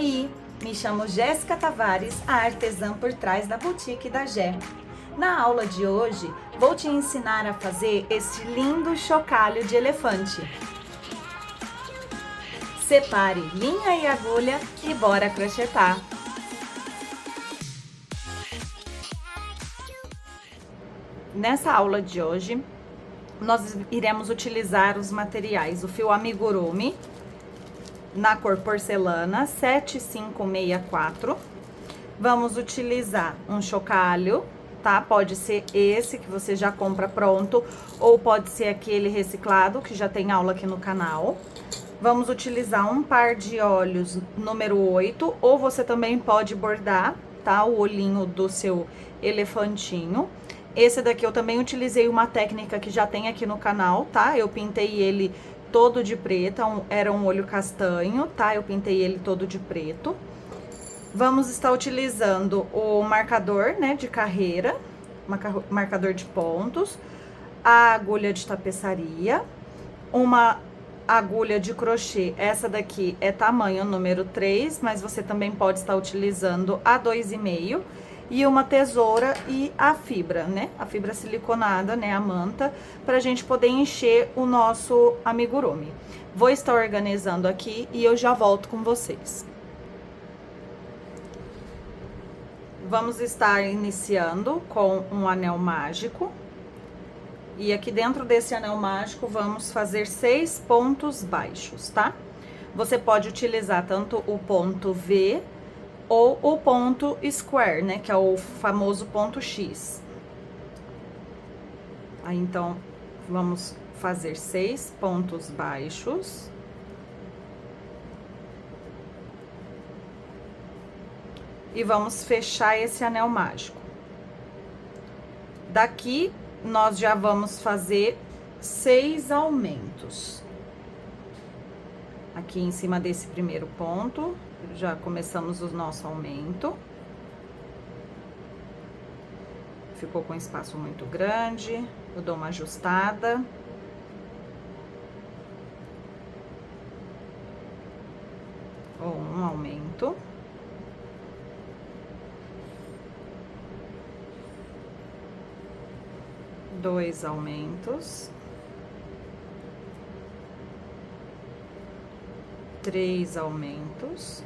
Oi, me chamo Jéssica Tavares, a artesã por trás da Boutique da Gé. Na aula de hoje, vou te ensinar a fazer este lindo chocalho de elefante. Separe linha e agulha e bora crochetar! Nessa aula de hoje, nós iremos utilizar os materiais, o fio amigurumi, na cor porcelana 7564. Vamos utilizar um chocalho, tá? Pode ser esse que você já compra pronto, ou pode ser aquele reciclado, que já tem aula aqui no canal. Vamos utilizar um par de olhos número 8, ou você também pode bordar, tá? O olhinho do seu elefantinho. Esse daqui eu também utilizei uma técnica que já tem aqui no canal, tá? Eu pintei ele todo de preto, era um olho castanho, tá? Eu pintei ele todo de preto. Vamos estar utilizando o marcador, né, de carreira, marcador de pontos, a agulha de tapeçaria, uma agulha de crochê, essa daqui é tamanho número 3, mas você também pode estar utilizando a 2,5, e uma tesoura e a fibra, né? A fibra siliconada, né? A manta, pra gente poder encher o nosso amigurumi. Vou estar organizando aqui e eu já volto com vocês. Vamos estar iniciando com um anel mágico. E aqui dentro desse anel mágico, vamos fazer 6 pontos baixos, tá? Você pode utilizar tanto o ponto V ou o ponto square, né, que é o famoso ponto X. Aí, então, vamos fazer 6 pontos baixos. E vamos fechar esse anel mágico. Daqui, nós já vamos fazer 6 aumentos. Aqui em cima desse primeiro ponto, já começamos o nosso aumento. Ficou com espaço muito grande, eu dou uma ajustada. Um aumento. Dois aumentos. 3 aumentos,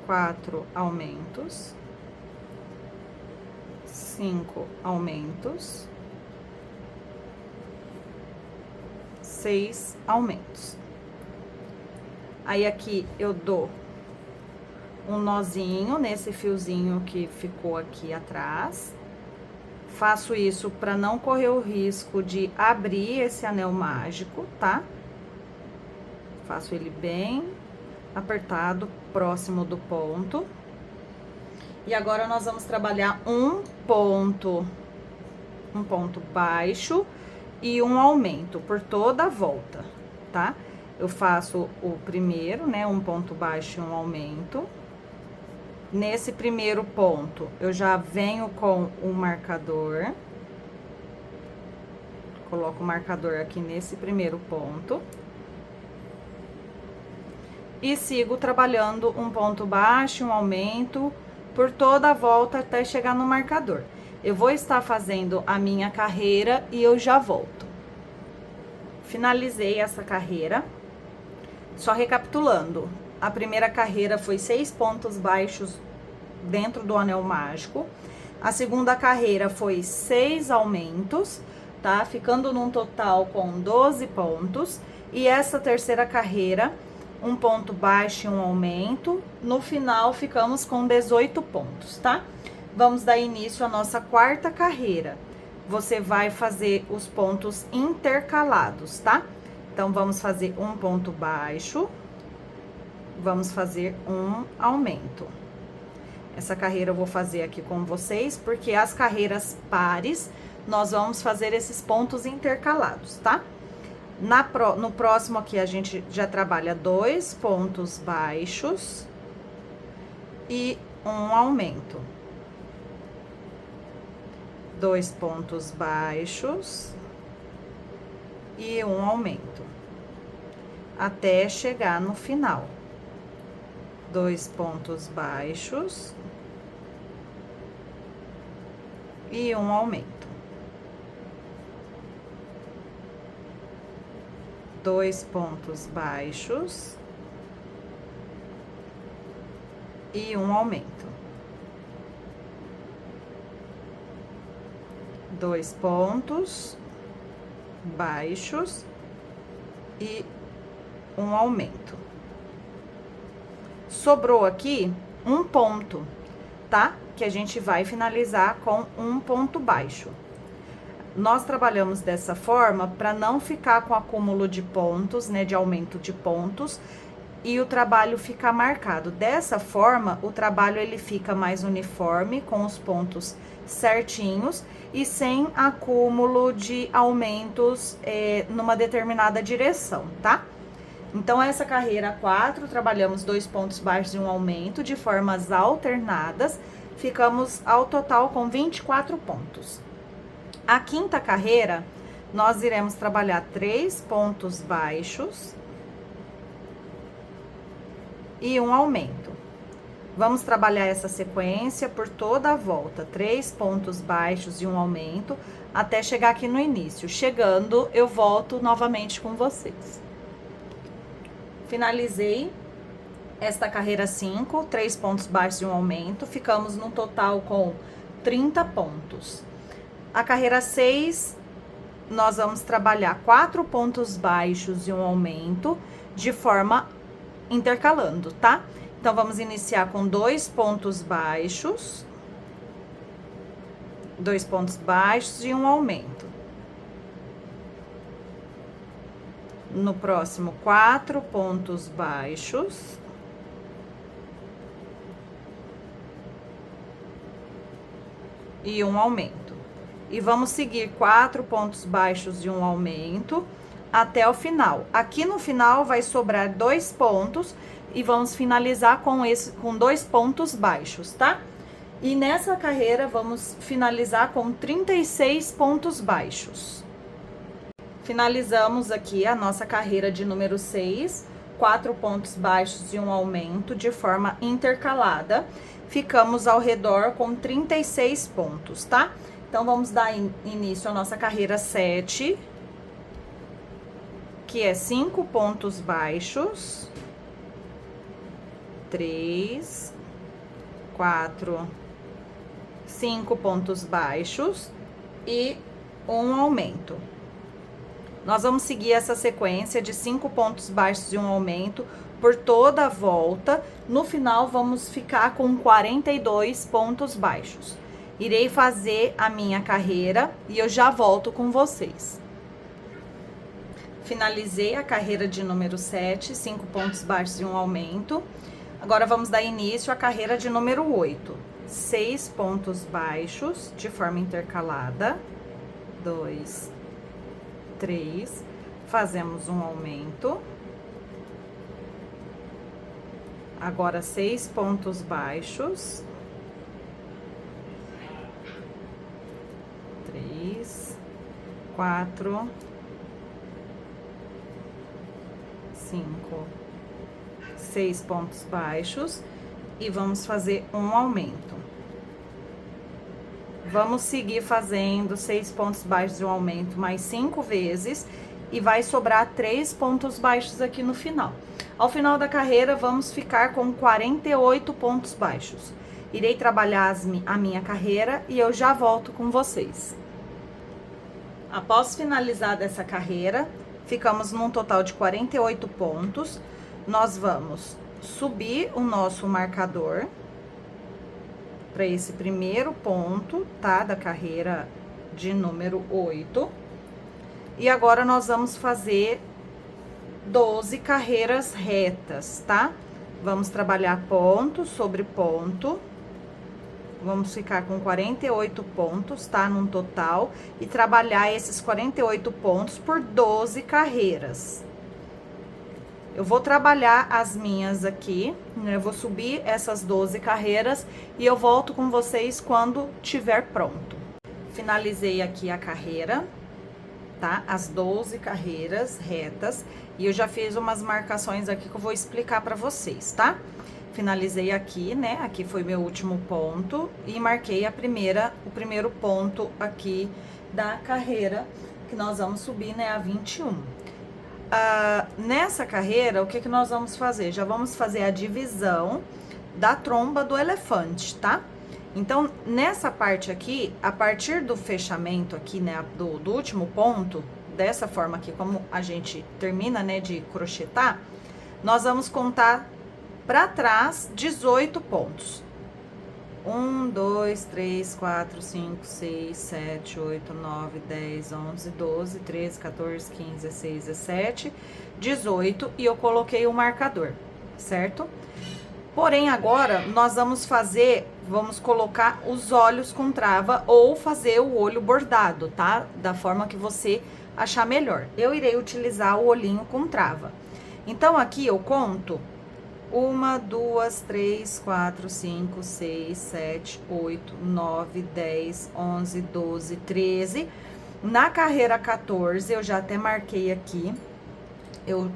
4 aumentos, 5 aumentos, 6 aumentos. Aí, aqui eu dou um nozinho nesse fiozinho que ficou aqui atrás. Faço isso para não correr o risco de abrir esse anel mágico, tá? Faço ele bem apertado, próximo do ponto. E agora, nós vamos trabalhar um ponto baixo e um aumento por toda a volta, tá? Eu faço o primeiro, né, um ponto baixo e um aumento. Nesse primeiro ponto, eu já venho com o marcador. Coloco o marcador aqui nesse primeiro ponto. E sigo trabalhando um ponto baixo, um aumento, por toda a volta até chegar no marcador. Eu vou estar fazendo a minha carreira e eu já volto. Finalizei essa carreira. Só recapitulando, a primeira carreira foi 6 pontos baixos dentro do anel mágico. A segunda carreira foi 6 aumentos, tá? Ficando num total com 12 pontos. E essa terceira carreira, um ponto baixo e um aumento. No final, ficamos com 18 pontos, tá? Vamos dar início à nossa quarta carreira. Você vai fazer os pontos intercalados, tá? Então, vamos fazer um ponto baixo. Vamos fazer um aumento. Essa carreira eu vou fazer aqui com vocês, porque as carreiras pares, nós vamos fazer esses pontos intercalados, tá? No próximo aqui, a gente já trabalha 2 pontos baixos e um aumento. 2 pontos baixos e um aumento. até chegar no final. 2 pontos baixos e um aumento. 2 pontos baixos e um aumento. 2 pontos baixos e um aumento. Sobrou aqui um ponto, tá? Que a gente vai finalizar com um ponto baixo. Nós trabalhamos dessa forma para não ficar com acúmulo de pontos, né? De aumento de pontos e o trabalho ficar marcado. Dessa forma, o trabalho ele fica mais uniforme, com os pontos certinhos e sem acúmulo de aumentos numa determinada direção, tá? Então, essa carreira 4, trabalhamos 2 pontos baixos e um aumento de formas alternadas, ficamos ao total com 24 pontos. A quinta carreira, nós iremos trabalhar 3 pontos baixos e um aumento. Vamos trabalhar essa sequência por toda a volta, 3 pontos baixos e um aumento, até chegar aqui no início. Chegando, eu volto novamente com vocês. Finalizei esta carreira 5, 3 pontos baixos e um aumento, ficamos no total com 30 pontos. A carreira 6, nós vamos trabalhar 4 pontos baixos e um aumento, de forma intercalando, tá? Então, vamos iniciar com 2 pontos baixos, 2 pontos baixos e um aumento. No próximo, 4 pontos baixos. E um aumento. E vamos seguir 4 pontos baixos e um aumento até o final. Aqui no final vai sobrar 2 pontos e vamos finalizar com 2 pontos baixos, tá? E nessa carreira vamos finalizar com 36 pontos baixos. Finalizamos aqui a nossa carreira de número 6, 4 pontos baixos e um aumento de forma intercalada. Ficamos ao redor com 36 pontos, tá? Então, vamos dar início à nossa carreira 7, que é 5 pontos baixos, 3, 4, 5 pontos baixos e um aumento. Nós vamos seguir essa sequência de 5 pontos baixos e um aumento por toda a volta. No final, vamos ficar com 42 pontos baixos. Irei fazer a minha carreira e eu já volto com vocês. Finalizei a carreira de número 7, 5 pontos baixos e um aumento. Agora, vamos dar início à carreira de número 8. 6 pontos baixos de forma intercalada. 2, 3, fazemos um aumento. Agora, 6 pontos baixos. 3, 4, 5, 6 pontos baixos e vamos fazer um aumento. Vamos seguir fazendo 6 pontos baixos e um aumento mais 5 vezes e vai sobrar 3 pontos baixos aqui no final. Ao final da carreira, vamos ficar com 48 pontos baixos. Irei trabalhar a minha carreira e eu já volto com vocês. Após finalizar dessa carreira, ficamos num total de 48 pontos. Nós vamos subir o nosso marcador para esse primeiro ponto, tá? Da carreira de número 8. E agora, nós vamos fazer 12 carreiras retas, tá? Vamos trabalhar ponto sobre ponto. Vamos ficar com 48 pontos, tá? Num total. E trabalhar esses 48 pontos por 12 carreiras. Eu vou trabalhar as minhas aqui, né? Eu vou subir essas 12 carreiras e eu volto com vocês quando tiver pronto. Finalizei aqui a carreira. tá? As 12 carreiras retas. E eu já fiz umas marcações aqui que eu vou explicar pra vocês, tá? Finalizei aqui, né? Aqui foi meu último ponto. E marquei o primeiro ponto aqui da carreira, que nós vamos subir, né? A 21. Nessa carreira, o que nós vamos fazer? Já vamos fazer a divisão da tromba do elefante, tá? Então, nessa parte aqui, a partir do fechamento aqui, né, do último ponto, dessa forma aqui, como a gente termina, né, de crochetar, nós vamos contar para trás 18 pontos. 1, 2, 3, 4, 5, 6, 7, 8, 9, 10, 11, 12, 13, 14, 15, 16, 17, 18 e eu coloquei o marcador, certo? Porém, agora nós vamos colocar os olhos com trava ou fazer o olho bordado, tá? Da forma que você achar melhor. Eu irei utilizar o olhinho com trava. Então, aqui eu conto 1, 2, 3, 4, 5, 6, 7, 8, 9, 10, 11, 12, 13. Na carreira 14, eu já até marquei aqui. Eu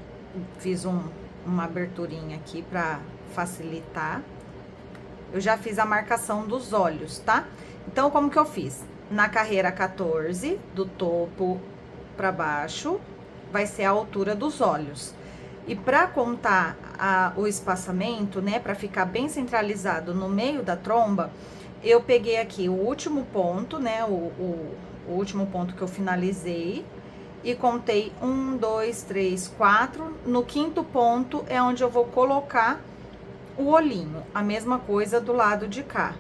fiz uma aberturinha aqui pra facilitar. Eu já fiz a marcação dos olhos, tá? Então, como que eu fiz? Na carreira 14, do topo pra baixo, vai ser a altura dos olhos. E para contar o espaçamento, né, para ficar bem centralizado no meio da tromba, eu peguei aqui o último ponto, né, o último ponto que eu finalizei, e contei 1, 2, 3, 4. No quinto ponto é onde eu vou colocar o olhinho, a mesma coisa do lado de cá.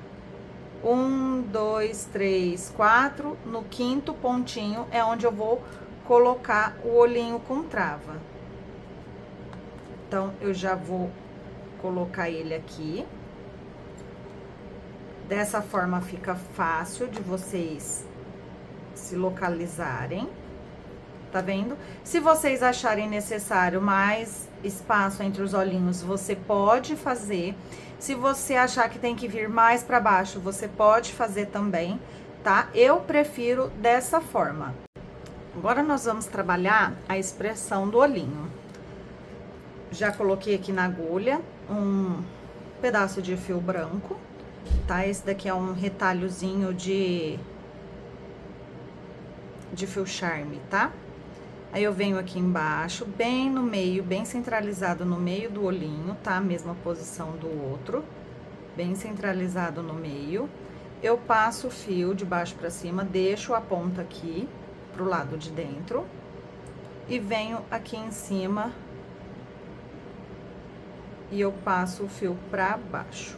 1, 2, 3, 4. No quinto pontinho é onde eu vou colocar o olhinho com trava. Então, eu já vou colocar ele aqui. Dessa forma, fica fácil de vocês se localizarem. Tá vendo? Se vocês acharem necessário mais espaço entre os olhinhos, você pode fazer. Se você achar que tem que vir mais pra baixo, você pode fazer também, tá? Eu prefiro dessa forma. Agora, nós vamos trabalhar a expressão do olhinho. Já coloquei aqui na agulha um pedaço de fio branco, tá? Esse daqui é um retalhozinho de fio charme, tá? Aí eu venho aqui embaixo, bem no meio, bem centralizado no meio do olhinho, tá? Mesma posição do outro, bem centralizado no meio. Eu passo o fio de baixo pra cima, deixo a ponta aqui pro lado de dentro e venho aqui em cima e eu passo o fio pra baixo.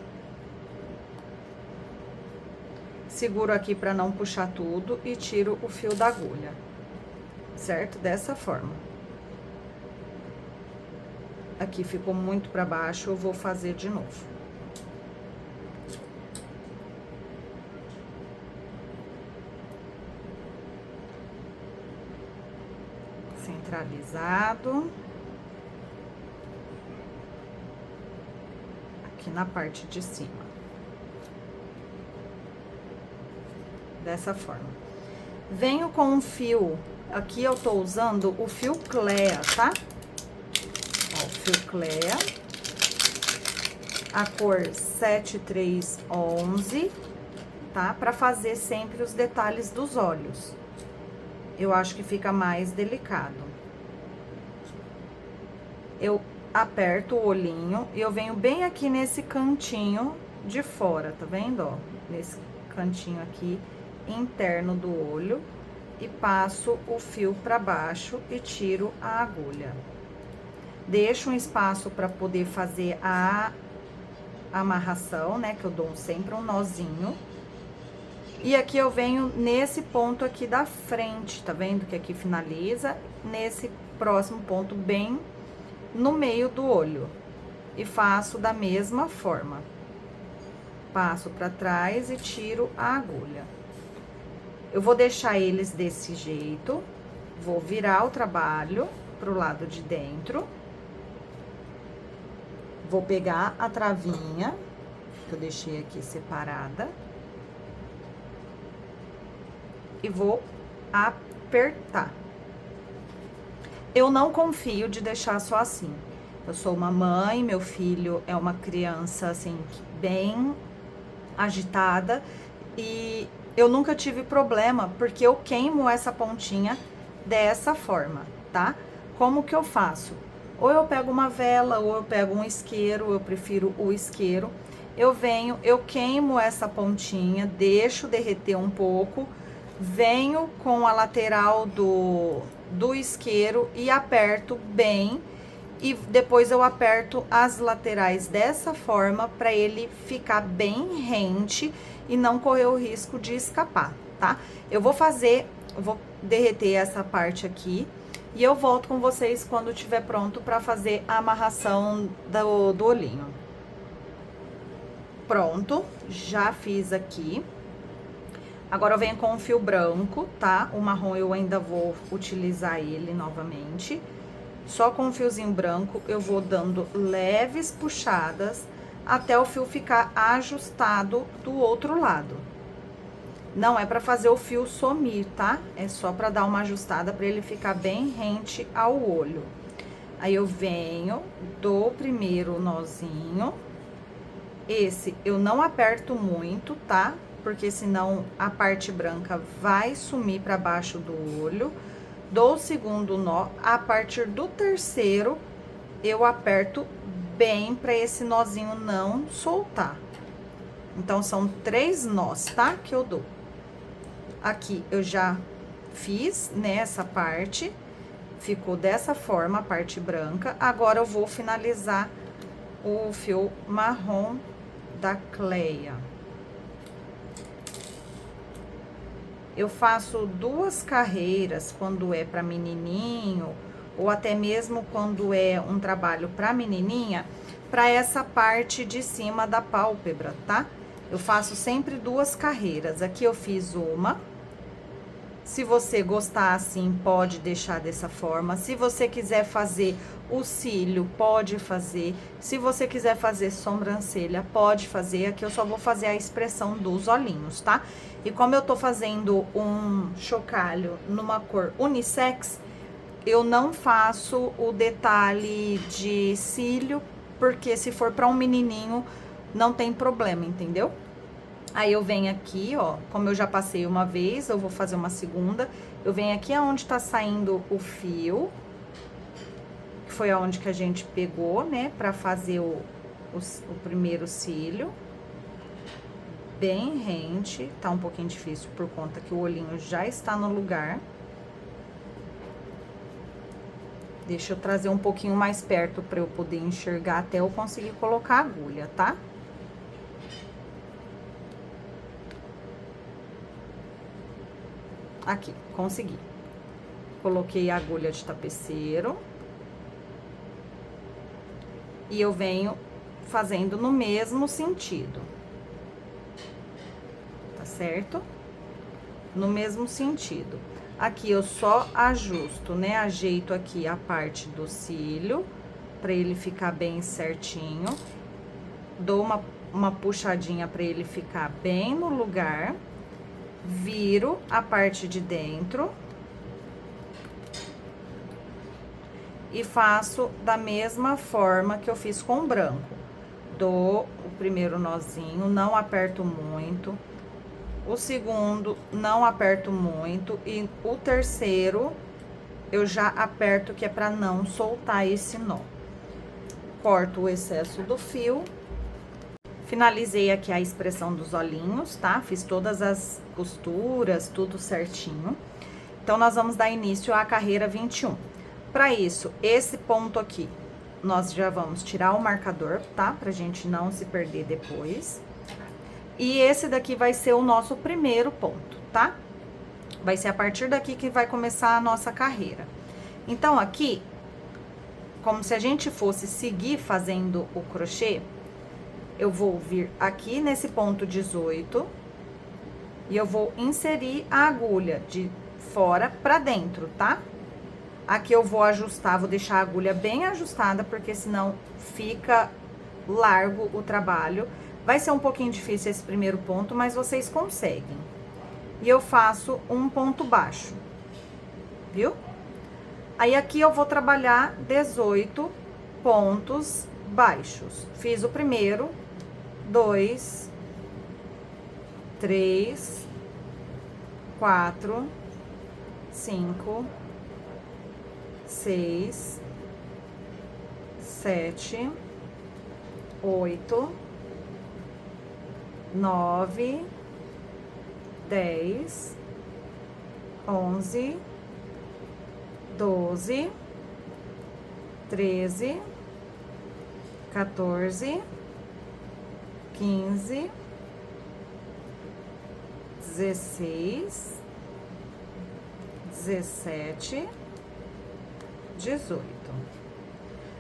Seguro aqui pra não puxar tudo e tiro o fio da agulha, certo? Dessa forma. Aqui ficou muito pra baixo, eu vou fazer de novo. Centralizado. Aqui na parte de cima. Dessa forma. Venho com um fio, aqui eu tô usando o fio Clea, tá? Ó, o fio Clea. A cor 7311, tá? Pra fazer sempre os detalhes dos olhos. Eu acho que fica mais delicado. Eu aperto o olhinho e eu venho bem aqui nesse cantinho de fora, tá vendo, ó? Nesse cantinho aqui interno do olho e passo o fio pra baixo e tiro a agulha. Deixo um espaço pra poder fazer a amarração, né? Que eu dou sempre um nozinho. E aqui eu venho nesse ponto aqui da frente, tá vendo? Que aqui finaliza, nesse próximo ponto bem no meio do olho. E faço da mesma forma. Passo pra trás e tiro a agulha. Eu vou deixar eles desse jeito. Vou virar o trabalho pro lado de dentro. Vou pegar a travinha, que eu deixei aqui separada. E vou apertar. eu não confio de deixar só assim. Eu sou uma mãe, meu filho é uma criança, assim, bem agitada, e eu nunca tive problema, porque eu queimo essa pontinha dessa forma, tá? Como que eu faço? Ou eu pego uma vela, ou eu pego um isqueiro, eu prefiro o isqueiro. Eu venho, eu queimo essa pontinha, deixo derreter um pouco, venho com a lateral do isqueiro e aperto bem, e depois eu aperto as laterais dessa forma para ele ficar bem rente e não correr o risco de escapar, tá? Eu vou derreter essa parte aqui e eu volto com vocês quando estiver pronto para fazer a amarração do olhinho. Pronto, já fiz aqui. Agora eu venho com o fio branco, tá? O marrom eu ainda vou utilizar ele novamente. Só com um fiozinho branco eu vou dando leves puxadas até o fio ficar ajustado do outro lado. Não é para fazer o fio sumir, tá? É só para dar uma ajustada para ele ficar bem rente ao olho. Aí eu venho, dou o primeiro nozinho. Esse eu não aperto muito, tá? Porque senão a parte branca vai sumir para baixo do olho. Dou o segundo nó, a partir do terceiro, eu aperto bem para esse nozinho não soltar. Então, são 3 nós, tá? Que eu dou. Aqui, eu já fiz nessa parte, ficou dessa forma, a parte branca. Agora, eu vou finalizar o fio marrom da Cleia. Eu faço 2 carreiras quando é para menininho, ou até mesmo quando é um trabalho para menininha, para essa parte de cima da pálpebra, tá? Eu faço sempre 2 carreiras. Aqui eu fiz uma. Se você gostar assim, pode deixar dessa forma. Se você quiser fazer o cílio, pode fazer. Se você quiser fazer sobrancelha, pode fazer. Aqui eu só vou fazer a expressão dos olhinhos, tá? E como eu tô fazendo um chocalho numa cor unissex, eu não faço o detalhe de cílio, porque se for para um menininho, não tem problema, entendeu? Aí eu venho aqui, ó, como eu já passei uma vez, eu vou fazer uma segunda. Eu venho aqui aonde tá saindo o fio, que foi aonde que a gente pegou, né, pra fazer o primeiro cílio. Bem rente, tá um pouquinho difícil por conta que o olhinho já está no lugar. Deixa eu trazer um pouquinho mais perto pra eu poder enxergar até eu conseguir colocar a agulha, tá? Aqui, consegui. Coloquei a agulha de tapeceiro. E eu venho fazendo no mesmo sentido. Tá certo? No mesmo sentido. Aqui eu só ajusto, né? Ajeito aqui a parte do cílio, pra ele ficar bem certinho. Dou uma puxadinha pra ele ficar bem no lugar. Viro a parte de dentro e faço da mesma forma que eu fiz com o branco. Dou o primeiro nozinho, não aperto muito. O segundo, não aperto muito. E o terceiro, eu já aperto, que é pra não soltar esse nó. Corto o excesso do fio. Finalizei aqui a expressão dos olhinhos, tá? Fiz todas as costuras, tudo certinho. Então, nós vamos dar início à carreira 21. Para isso, esse ponto aqui, nós já vamos tirar o marcador, tá? Pra gente não se perder depois. E esse daqui vai ser o nosso primeiro ponto, tá? Vai ser a partir daqui que vai começar a nossa carreira. Então, aqui, como se a gente fosse seguir fazendo o crochê, eu vou vir aqui nesse ponto 18 e eu vou inserir a agulha de fora pra dentro, tá? Aqui eu vou ajustar, vou deixar a agulha bem ajustada, porque senão fica largo o trabalho. Vai ser um pouquinho difícil esse primeiro ponto, mas vocês conseguem. E eu faço um ponto baixo, viu? Aí, aqui eu vou trabalhar 18 pontos baixos. Fiz o primeiro, 2, 3, 4, 5, 6, 7, 8, 9, 10, 11, 12, 13, 14, 15, 16, 17, 18.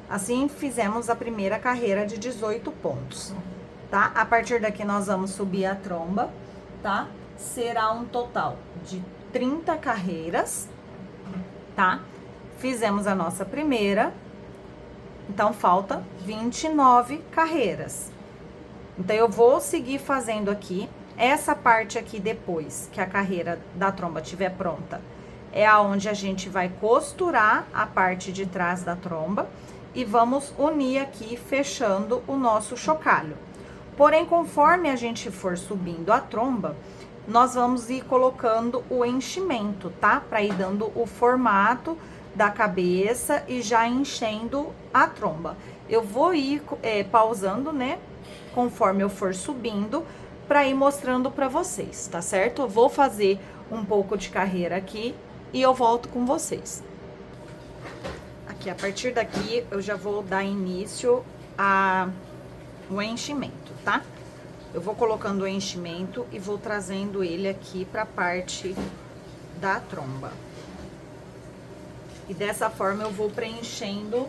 Assim, fizemos a primeira carreira de 18 pontos, tá? A partir daqui, nós vamos subir a tromba, tá? Será um total de 30 carreiras, tá? Fizemos a nossa primeira, então falta 29 carreiras. Então, eu vou seguir fazendo aqui, essa parte aqui depois que a carreira da tromba estiver pronta, é aonde a gente vai costurar a parte de trás da tromba e vamos unir aqui, fechando o nosso chocalho. Porém, conforme a gente for subindo a tromba, nós vamos ir colocando o enchimento, tá? Para ir dando o formato da cabeça e já enchendo a tromba. Eu vou ir pausando, né? Conforme eu for subindo, para ir mostrando para vocês, tá certo? Eu vou fazer um pouco de carreira aqui e eu volto com vocês. Aqui, a partir daqui, eu já vou dar início ao enchimento, tá? Eu vou colocando o enchimento e vou trazendo ele aqui pra parte da tromba. E dessa forma eu vou preenchendo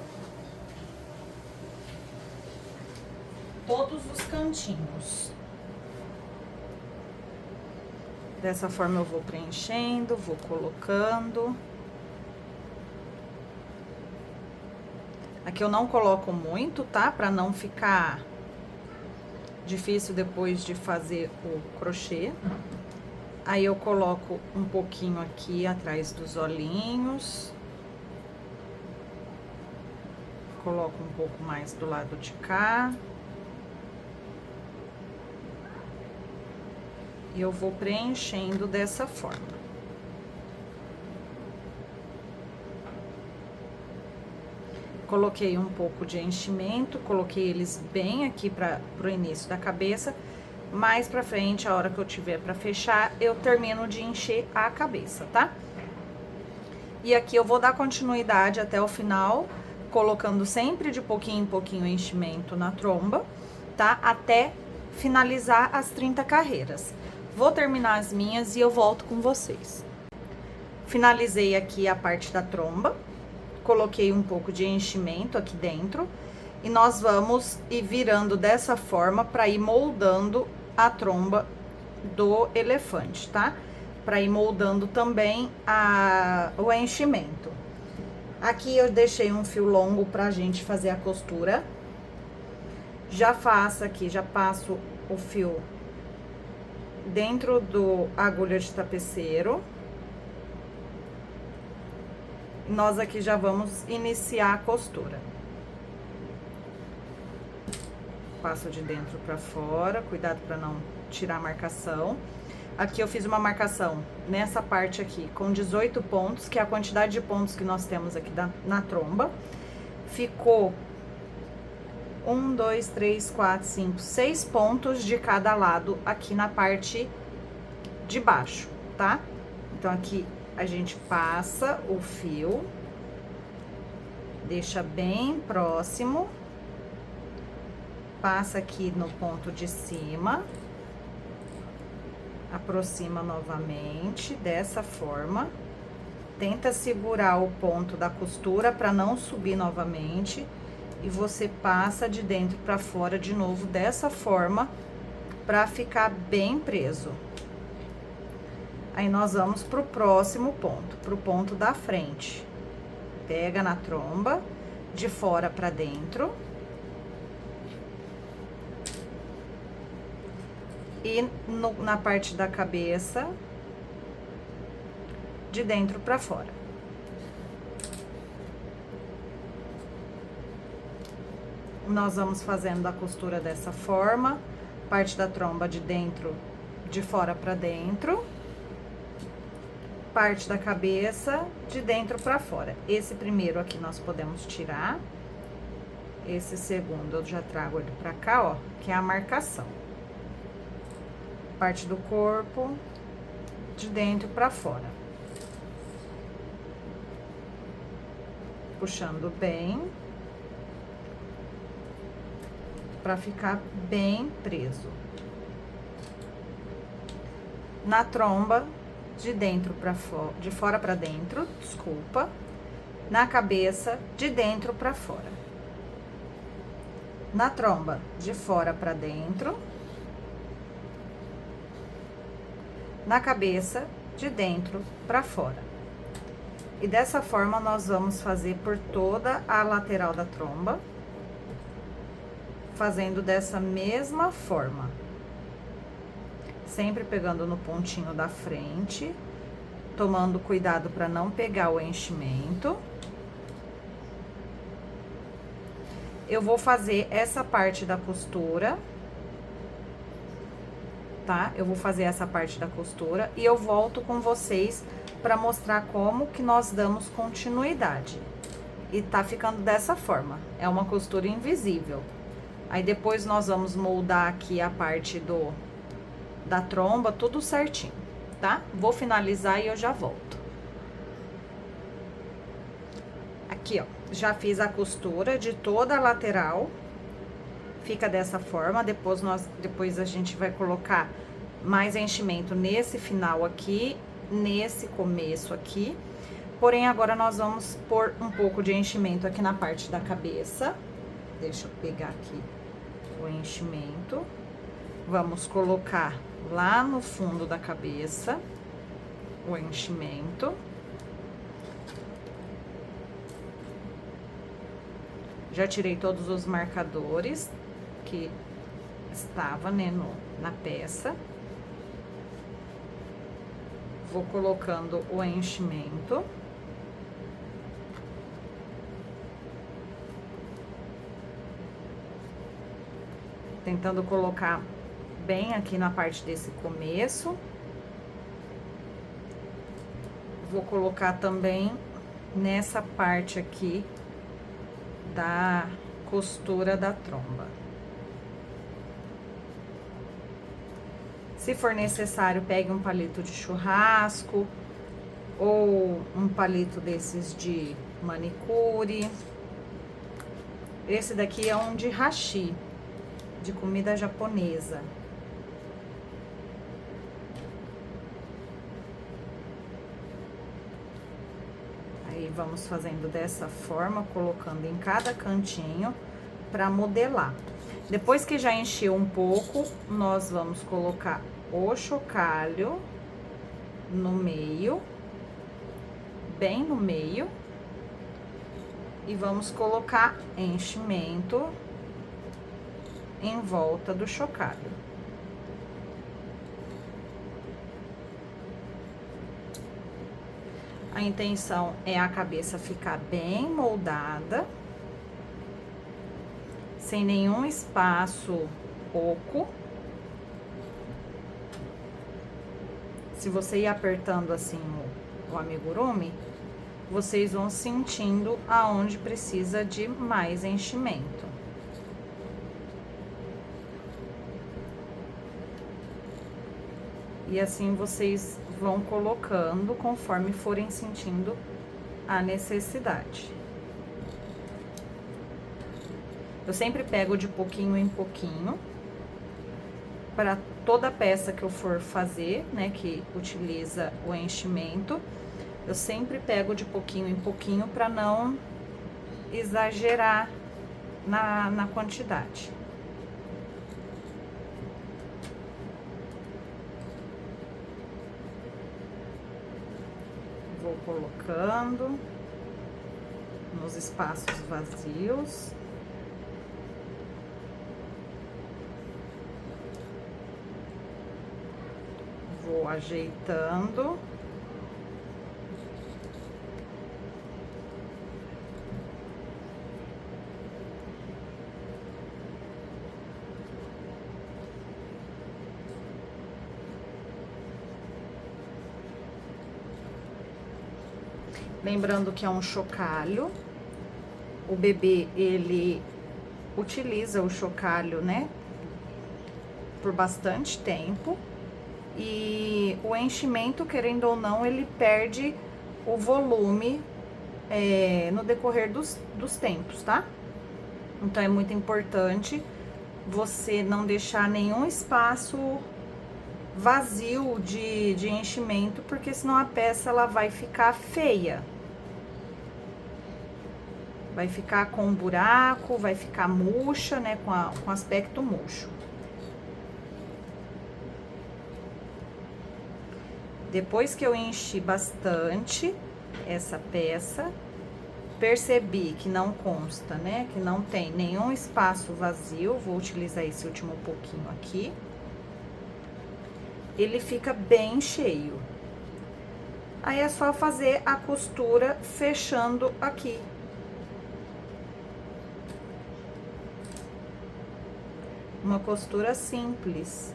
todos os cantinhos. Dessa forma eu vou preenchendo, vou colocando. Aqui eu não coloco muito, tá? Pra não ficar difícil depois de fazer o crochê. Aí eu coloco um pouquinho aqui atrás dos olhinhos. Coloco um pouco mais do lado de cá. E eu vou preenchendo dessa forma. Coloquei um pouco de enchimento, coloquei eles bem aqui pro início da cabeça. Mais pra frente, a hora que eu tiver pra fechar, eu termino de encher a cabeça, tá? E aqui eu vou dar continuidade até o final, colocando sempre de pouquinho em pouquinho o enchimento na tromba, tá? Até finalizar as 30 carreiras. Vou terminar as minhas e eu volto com vocês. Finalizei aqui a parte da tromba. Coloquei um pouco de enchimento aqui dentro e nós vamos ir virando dessa forma para ir moldando a tromba do elefante, tá? Para ir moldando também o enchimento. Aqui eu deixei um fio longo pra gente fazer a costura. Já faço aqui, já passo o fio dentro do agulha de tapeceiro. Nós aqui já vamos iniciar a costura. Passo de dentro pra fora, cuidado pra não tirar a marcação. Aqui eu fiz uma marcação nessa parte aqui com 18 pontos, que é a quantidade de pontos que nós temos aqui na tromba. Ficou 1, 2, 3, 4, 5, 6 pontos de cada lado aqui na parte de baixo, tá? Então, aqui a gente passa o fio, deixa bem próximo, passa aqui no ponto de cima, aproxima novamente, dessa forma, tenta segurar o ponto da costura para não subir novamente, e você passa de dentro para fora de novo, dessa forma, para ficar bem preso. Aí, nós vamos pro próximo ponto, pro ponto da frente. Pega na tromba, de fora pra dentro. E na parte da cabeça, de dentro pra fora. nós vamos fazendo a costura dessa forma, parte da tromba de dentro, de fora pra dentro, parte da cabeça de dentro pra fora. Esse primeiro aqui nós podemos tirar, esse segundo eu já trago ele pra cá, ó, que é a marcação. Parte do corpo, de dentro pra fora. Puxando bem, pra ficar bem preso. Na tromba, de dentro pra fora, de fora pra dentro, desculpa. Na cabeça, de dentro pra fora. Na tromba, de fora pra dentro. Na cabeça, de dentro pra fora. E dessa forma, nós vamos fazer por toda a lateral da tromba. Fazendo dessa mesma forma. Sempre pegando no pontinho da frente. Tomando cuidado para não pegar o enchimento. Eu vou fazer essa parte da costura, tá? Eu vou fazer essa parte da costura e eu volto com vocês para mostrar como que nós damos continuidade. E tá ficando dessa forma, é uma costura invisível. Aí depois nós vamos moldar aqui a parte da tromba, tudo certinho, tá? Vou finalizar e eu já volto. Aqui, ó, já fiz a costura de toda a lateral. Fica dessa forma, depois a gente vai colocar mais enchimento nesse final aqui, nesse começo aqui. Porém, agora nós vamos pôr um pouco de enchimento aqui na parte da cabeça. Deixa eu pegar aqui o enchimento. Vamos colocar lá no fundo da cabeça o enchimento. Já tirei todos os marcadores que estava, né, na peça. Vou colocando o enchimento. Tentando colocar bem aqui na parte desse começo. Vou colocar também nessa parte aqui da costura da tromba. Se for necessário, pegue um palito de churrasco ou um palito desses de manicure. Esse daqui é um de hashi, de comida japonesa. Aí, vamos fazendo dessa forma, colocando em cada cantinho para modelar. Depois que já encheu um pouco, nós vamos colocar o chocalho no meio, bem no meio. E vamos colocar enchimento em volta do chocalho. A intenção é a cabeça ficar bem moldada, sem nenhum espaço oco. Se você ir apertando assim o amigurumi, vocês vão sentindo aonde precisa de mais enchimento. E assim vocês vão colocando conforme forem sentindo a necessidade. Eu sempre pego de pouquinho em pouquinho, para toda peça que eu for fazer, né, que utiliza o enchimento, eu sempre pego de pouquinho em pouquinho para não exagerar na quantidade. Vou colocando nos espaços vazios. Vou ajeitando. Lembrando que é um chocalho. O bebê, ele utiliza o chocalho, né, por bastante tempo. E o enchimento, querendo ou não, ele perde o volume no decorrer dos tempos, tá? Então, é muito importante você não deixar nenhum espaço vazio de enchimento, porque senão a peça, ela vai ficar feia. Vai ficar com um buraco, vai ficar murcha, né, com aspecto murcho. Depois que eu enchi bastante essa peça, percebi que não consta, né, que não tem nenhum espaço vazio, vou utilizar esse último pouquinho aqui. Ele fica bem cheio. Aí é só fazer a costura fechando aqui. Uma costura simples.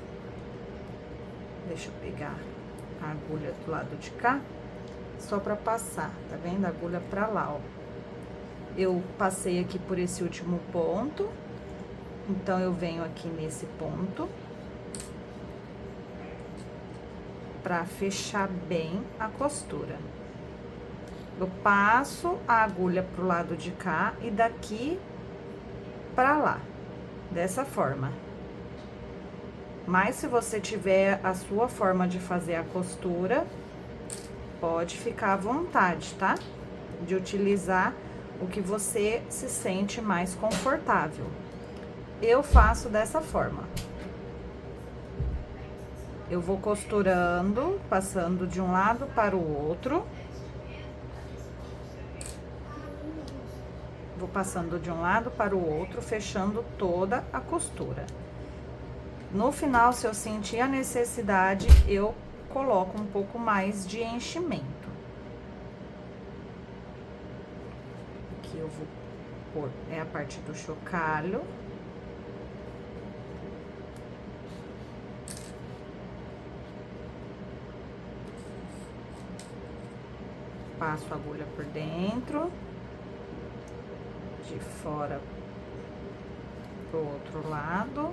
Deixa eu pegar a agulha do lado de cá, só pra passar, tá vendo? A agulha pra lá, ó. Eu passei aqui por esse último ponto, então eu venho aqui nesse ponto pra fechar bem a costura. Eu passo a agulha pro lado de cá e daqui pra lá, dessa forma. Mas se você tiver a sua forma de fazer a costura, pode ficar à vontade, tá? De utilizar o que você se sente mais confortável. Eu faço dessa forma. Eu vou costurando, passando de um lado para o outro. Vou passando de um lado para o outro, fechando toda a costura. No final, se eu sentir a necessidade, eu coloco um pouco mais de enchimento. Aqui eu vou pôr, a parte do chocalho. Passo a agulha por dentro, de fora pro outro lado.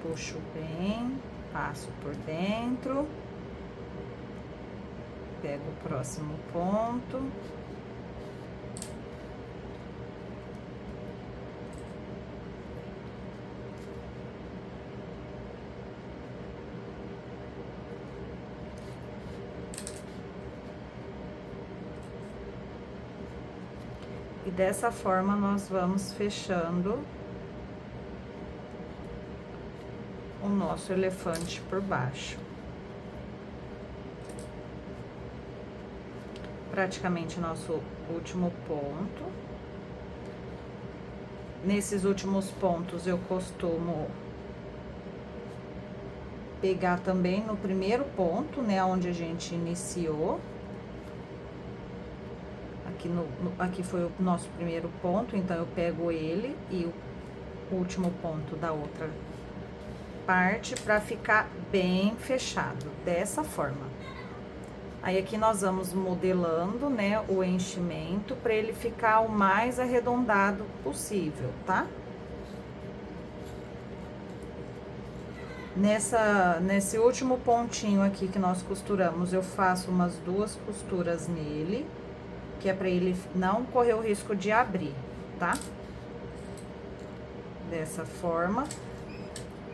Puxo bem, passo por dentro, pego o próximo ponto. E dessa forma, nós vamos fechando o nosso elefante por baixo. Praticamente nosso último ponto. Nesses últimos pontos, eu costumo pegar também no primeiro ponto, né, onde a gente iniciou. Aqui foi o nosso primeiro ponto, então eu pego ele e o último ponto da outra parte para ficar bem fechado, dessa forma. Aí aqui nós vamos modelando, né, o enchimento para ele ficar o mais arredondado possível, tá? Nesse último pontinho aqui que nós costuramos, eu faço umas 2 costuras nele, que é para ele não correr o risco de abrir, tá? Dessa forma.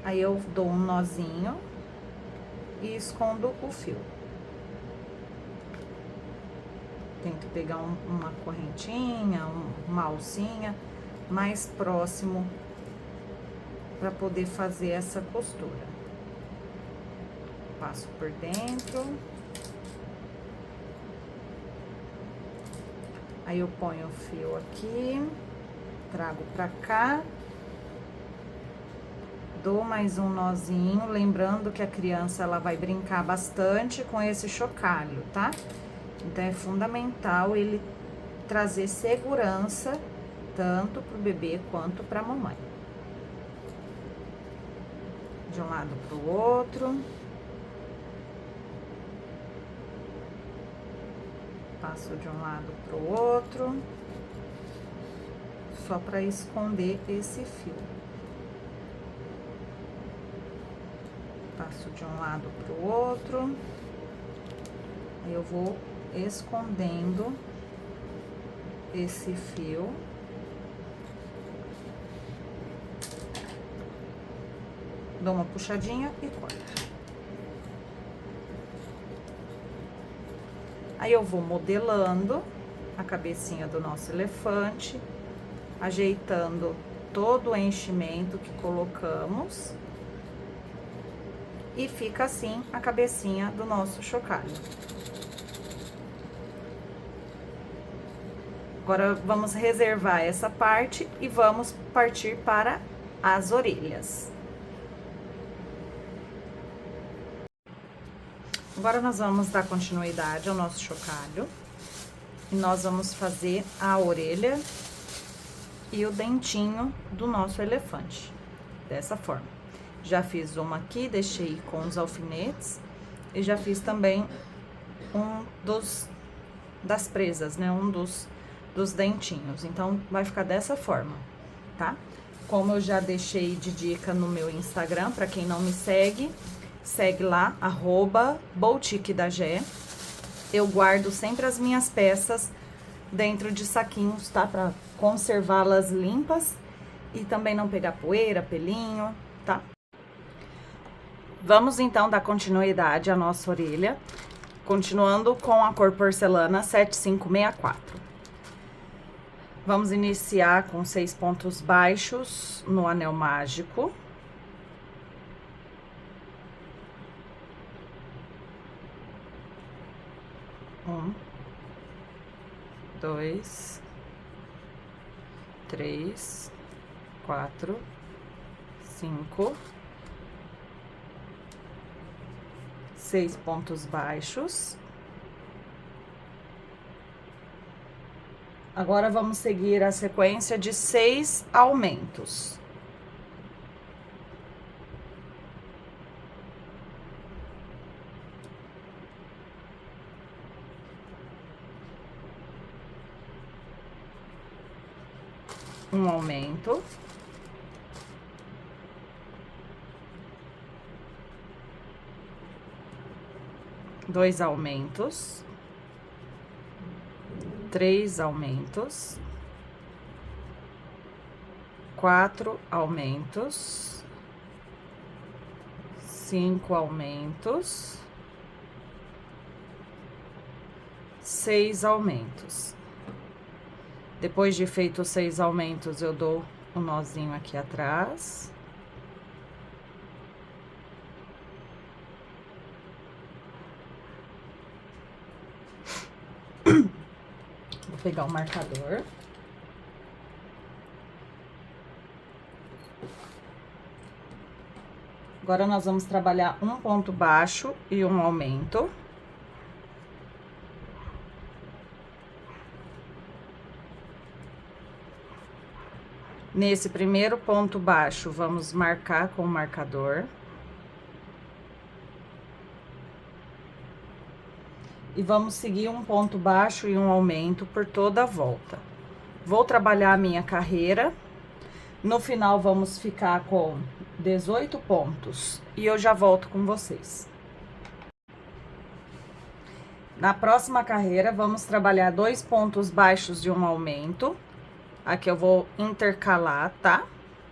Aí eu dou um nozinho e escondo o fio. Tento pegar uma correntinha, uma alcinha mais próximo para poder fazer essa costura. Passo por dentro. Aí eu ponho o fio aqui, trago pra cá. Dou mais um nozinho, lembrando que a criança, ela vai brincar bastante com esse chocalho, tá? Então, é fundamental ele trazer segurança, tanto pro bebê quanto pra mamãe. De um lado pro outro. Passo de um lado pro outro, só para esconder esse fio. Passo de um lado pro outro, eu vou escondendo esse fio. Dou uma puxadinha e corto. Aí, eu vou modelando a cabecinha do nosso elefante, ajeitando todo o enchimento que colocamos. E fica assim a cabecinha do nosso chocalho. Agora, vamos reservar essa parte e vamos partir para as orelhas. Agora, nós vamos dar continuidade ao nosso chocalho. E nós vamos fazer a orelha e o dentinho do nosso elefante. Dessa forma. Já fiz uma aqui, deixei com os alfinetes. E já fiz também das presas, né? Um dos dentinhos. Então, vai ficar dessa forma, tá? Como eu já deixei de dica no meu Instagram, pra quem não me segue, segue lá, @boutiquedagé. Eu guardo sempre as minhas peças dentro de saquinhos, tá? Pra conservá-las limpas e também não pegar poeira, pelinho, tá? Vamos, então, dar continuidade à nossa orelha, continuando com a cor porcelana 7564. Vamos iniciar com 6 pontos baixos no anel mágico. Um, 2, 3, 4, 5, 6 pontos baixos. Agora, vamos seguir a sequência de 6 aumentos. Um aumento. Dois aumentos. 3 aumentos. 4 aumentos. 5 aumentos. 6 aumentos. Depois de feito os 6 aumentos, eu dou um nozinho aqui atrás. Vou pegar o marcador. Agora, nós vamos trabalhar um ponto baixo e um aumento. Nesse primeiro ponto baixo, vamos marcar com o marcador. E vamos seguir um ponto baixo e um aumento por toda a volta. Vou trabalhar a minha carreira. No final, vamos ficar com 18 pontos. E eu já volto com vocês. Na próxima carreira, vamos trabalhar 2 pontos baixos e um aumento. Aqui eu vou intercalar, tá?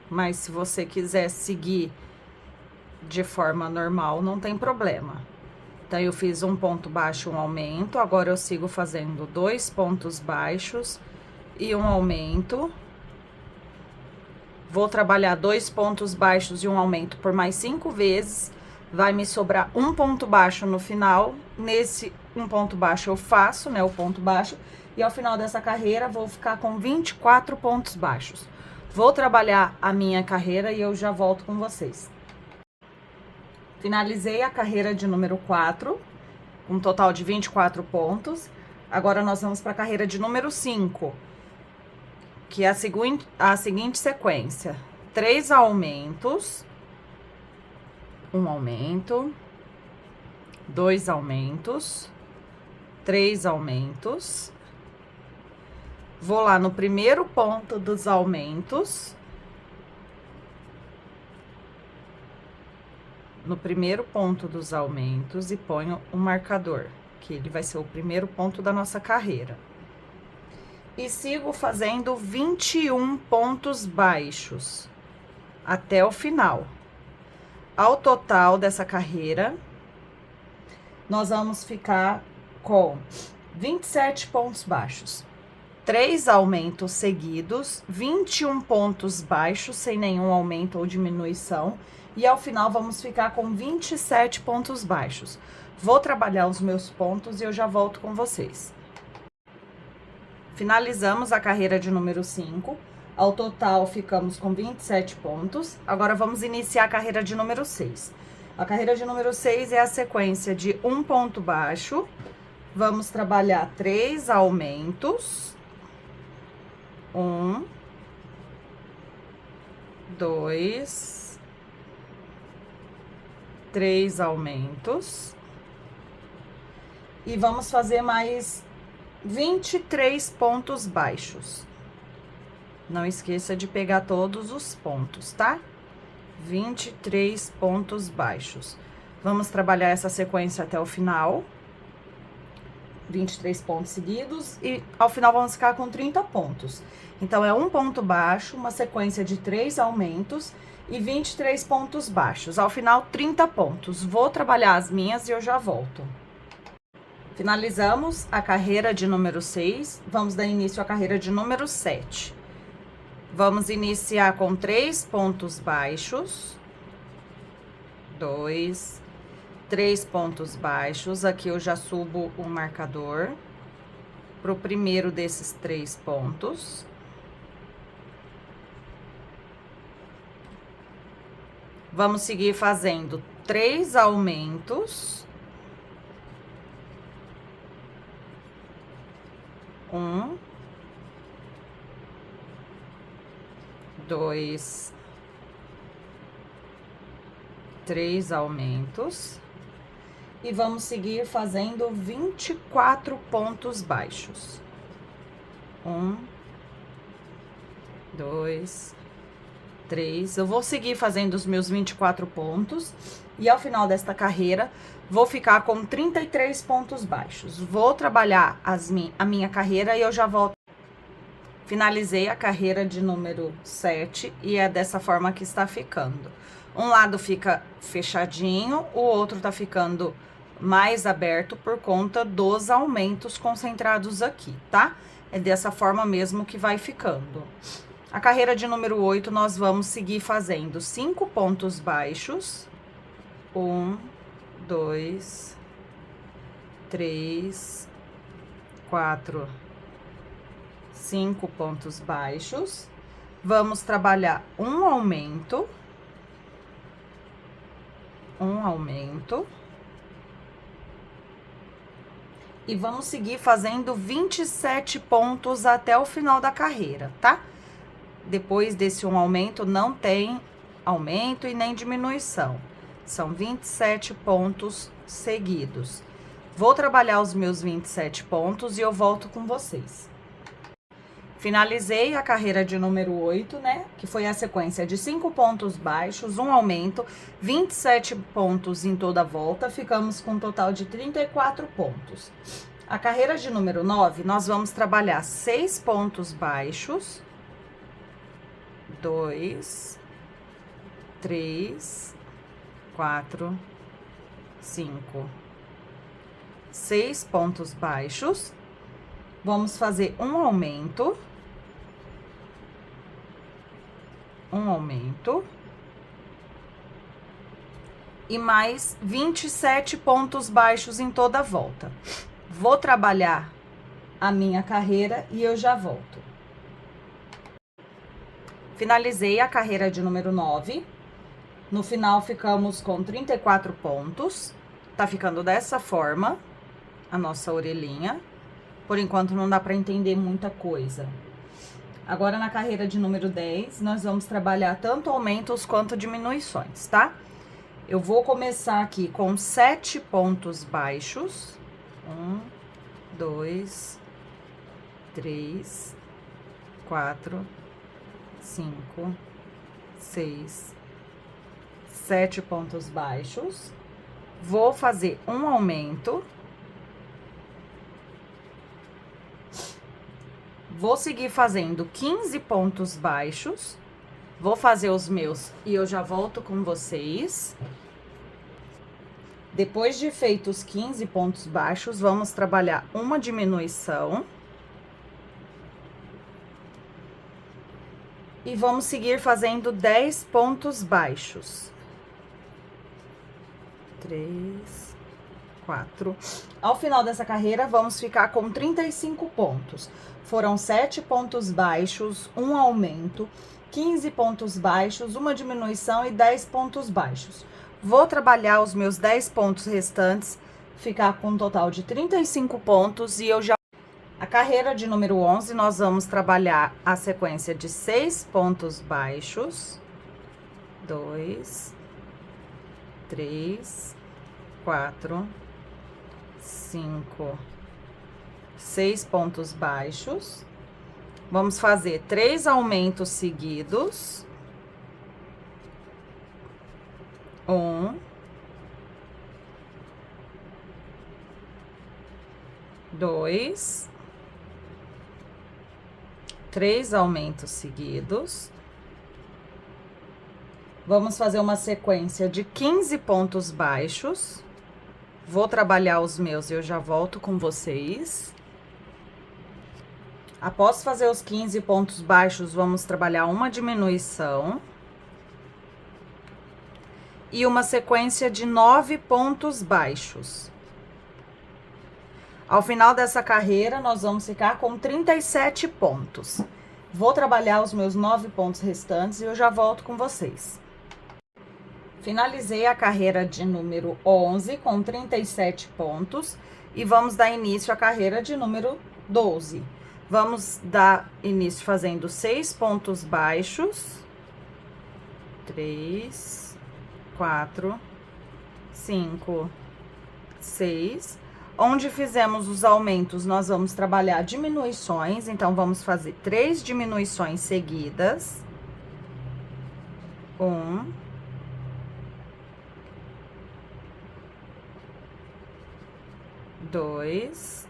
Mas se você quiser seguir de forma normal, não tem problema. Então, eu fiz um ponto baixo, um aumento. Agora, eu sigo fazendo 2 pontos baixos e um aumento. Vou trabalhar 2 pontos baixos e um aumento por mais 5 vezes. Vai me sobrar um ponto baixo no final. Nesse um ponto baixo eu faço, né, o ponto baixo. E ao final dessa carreira, vou ficar com 24 pontos baixos. Vou trabalhar a minha carreira e eu já volto com vocês. Finalizei a carreira de número 4, um total de 24 pontos. Agora, nós vamos para a carreira de número 5, que é a seguinte sequência: 3 aumentos, um aumento, 2 aumentos, 3 aumentos. Vou lá no primeiro ponto dos aumentos. No primeiro ponto dos aumentos e ponho o marcador, que ele vai ser o primeiro ponto da nossa carreira. E sigo fazendo 21 pontos baixos até o final. Ao total dessa carreira, nós vamos ficar com 27 pontos baixos. 3 aumentos seguidos, 21 pontos baixos, sem nenhum aumento ou diminuição. E ao final, vamos ficar com 27 pontos baixos. Vou trabalhar os meus pontos e eu já volto com vocês. Finalizamos a carreira de número 5. Ao total, ficamos com 27 pontos. Agora, vamos iniciar a carreira de número 6. A carreira de número 6 é a sequência de um ponto baixo. Vamos trabalhar 3 aumentos. 1, 2, 3 aumentos. E vamos fazer mais 23 pontos baixos. Não esqueça de pegar todos os pontos, tá? 23 pontos baixos. Vamos trabalhar essa sequência até o final. 23 pontos seguidos e ao final vamos ficar com 30 pontos. Então, é um ponto baixo, uma sequência de 3 aumentos e 23 pontos baixos. Ao final, 30 pontos. Vou trabalhar as minhas e eu já volto. Finalizamos a carreira de número 6. Vamos dar início à carreira de número 7. Vamos iniciar com 3 pontos baixos. 2, 3 pontos baixos. Aqui eu já subo o marcador pro primeiro desses 3 pontos. Vamos seguir fazendo 3 aumentos. 1, 2, 3 aumentos. E vamos seguir fazendo 24 pontos baixos. 1, 2, 3. Eu vou seguir fazendo os meus 24 pontos. E ao final desta carreira, vou ficar com 33 pontos baixos. Vou trabalhar a minha carreira e eu já volto. Finalizei a carreira de número 7 e é dessa forma que está ficando. Um lado fica fechadinho, o outro tá ficando mais aberto por conta dos aumentos concentrados aqui, tá? É dessa forma mesmo que vai ficando. A carreira de número 8, nós vamos seguir fazendo 5 pontos baixos. 1, 2, 3, 4, 5 pontos baixos. Vamos trabalhar um aumento. E vamos seguir fazendo 27 pontos até o final da carreira, tá? Depois desse um aumento, não tem aumento e nem diminuição. São 27 pontos seguidos. Vou trabalhar os meus 27 pontos e eu volto com vocês. Finalizei a carreira de número 8, né? Que foi a sequência de 5 pontos baixos, um aumento, 27 pontos em toda a volta. Ficamos com um total de 34 pontos. A carreira de número 9, nós vamos trabalhar 6 pontos baixos. 2, 3, 4, 5. 6 pontos baixos. Vamos fazer um aumento. E mais 27 pontos baixos em toda a volta. Vou trabalhar a minha carreira e eu já volto. Finalizei a carreira de número 9. No final, ficamos com 34 pontos. Tá ficando dessa forma a nossa orelhinha. Por enquanto, não dá para entender muita coisa. Agora, na carreira de número 10, nós vamos trabalhar tanto aumentos quanto diminuições, tá? Eu vou começar aqui com 7 pontos baixos. 1, 2, 3, 4, 5, 6, 7 pontos baixos. Vou fazer um aumento. Vou seguir fazendo 15 pontos baixos. Vou fazer os meus e eu já volto com vocês. Depois de feitos 15 pontos baixos, vamos trabalhar uma diminuição. E vamos seguir fazendo 10 pontos baixos. 3, 4. Ao final dessa carreira, vamos ficar com 35 pontos. Foram 7 pontos baixos, um aumento, 15 pontos baixos, uma diminuição e 10 pontos baixos. Vou trabalhar os meus 10 pontos restantes, ficar com um total de 35 pontos e eu já... A carreira de número 11, nós vamos trabalhar a sequência de 6 pontos baixos. 2, 3, 4, 5, 6 pontos baixos. Vamos fazer 3 aumentos seguidos. 1, 2, 3 aumentos seguidos. Vamos fazer uma sequência de 15 pontos baixos. Vou trabalhar os meus e eu já volto com vocês. Após fazer os 15 pontos baixos, vamos trabalhar uma diminuição. E uma sequência de 9 pontos baixos. Ao final dessa carreira, nós vamos ficar com 37 pontos. Vou trabalhar os meus 9 pontos restantes e eu já volto com vocês. Finalizei a carreira de número 11 com 37 pontos e vamos dar início à carreira de número 12. Vamos dar início fazendo 6 pontos baixos. 3, 4, 5, 6. Onde fizemos os aumentos, nós vamos trabalhar diminuições. Então, vamos fazer 3 diminuições seguidas. 1, 2,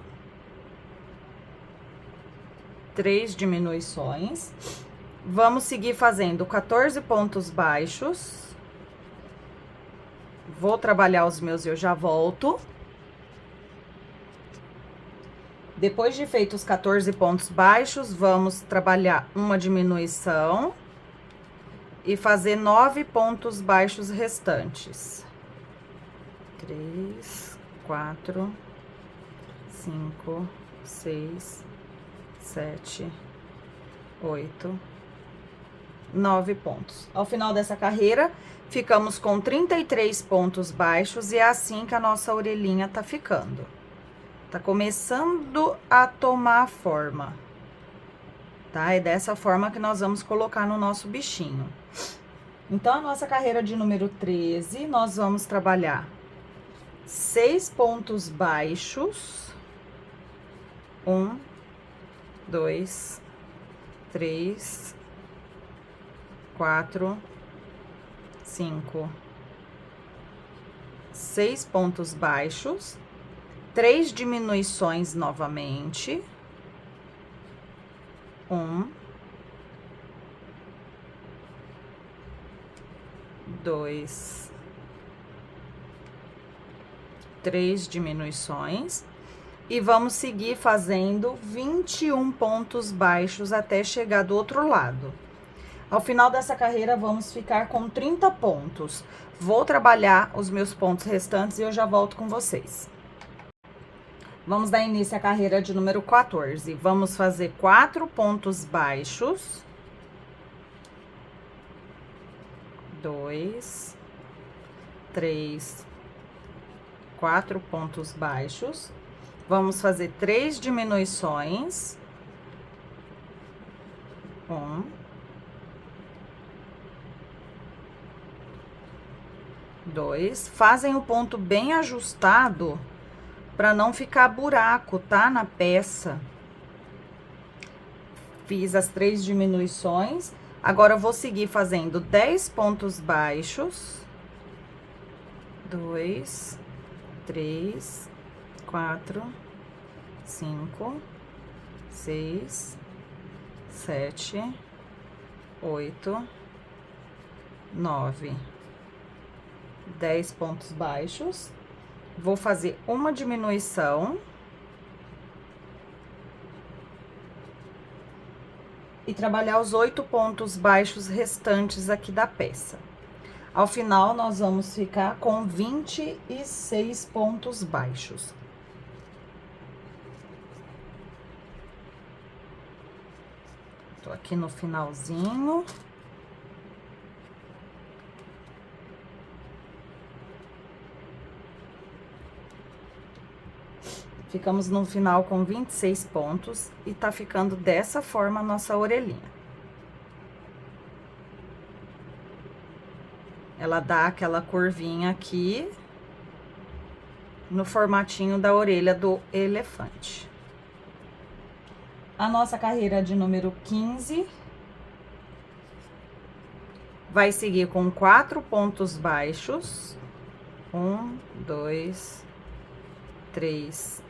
3 diminuições. Vamos seguir fazendo 14 pontos baixos. Vou trabalhar os meus e eu já volto. Depois de feitos os 14 pontos baixos, vamos trabalhar uma diminuição e fazer 9 pontos baixos restantes. 3, 4, 5, 6, 7, 8, 9 pontos. Ao final dessa carreira, ficamos com 33 pontos baixos e é assim que a nossa orelhinha tá ficando. Tá começando a tomar forma, tá? É dessa forma que nós vamos colocar no nosso bichinho. Então, a nossa carreira de número 13, nós vamos trabalhar 6 pontos baixos. 1, 2, 3, 4, 5, 6 pontos baixos. 3 diminuições novamente. 1, 2, 3 diminuições. E vamos seguir fazendo 21 pontos baixos até chegar do outro lado. Ao final dessa carreira, vamos ficar com 30 pontos. Vou trabalhar os meus pontos restantes e eu já volto com vocês. Vamos dar início à carreira de número 14. Vamos fazer 4 pontos baixos. 2, 3, 4 pontos baixos. Vamos fazer 3 diminuições. 1, 2. Fazem o ponto bem ajustado para não ficar buraco, tá? Na peça. Fiz as 3 diminuições. Agora, eu vou seguir fazendo 10 pontos baixos. 2, 3, 4, 5, 6, 7, 8, 9, 10 pontos baixos. Vou fazer uma diminuição. E trabalhar os 8 pontos baixos restantes aqui da peça. Ao final, nós vamos ficar com 26 pontos baixos. Tô aqui no finalzinho. Ficamos no final com 26 pontos e tá ficando dessa forma a nossa orelhinha. Ela dá aquela curvinha aqui no formatinho da orelha do elefante. A nossa carreira de número 15 vai seguir com 4 pontos baixos. 1, 2, 3,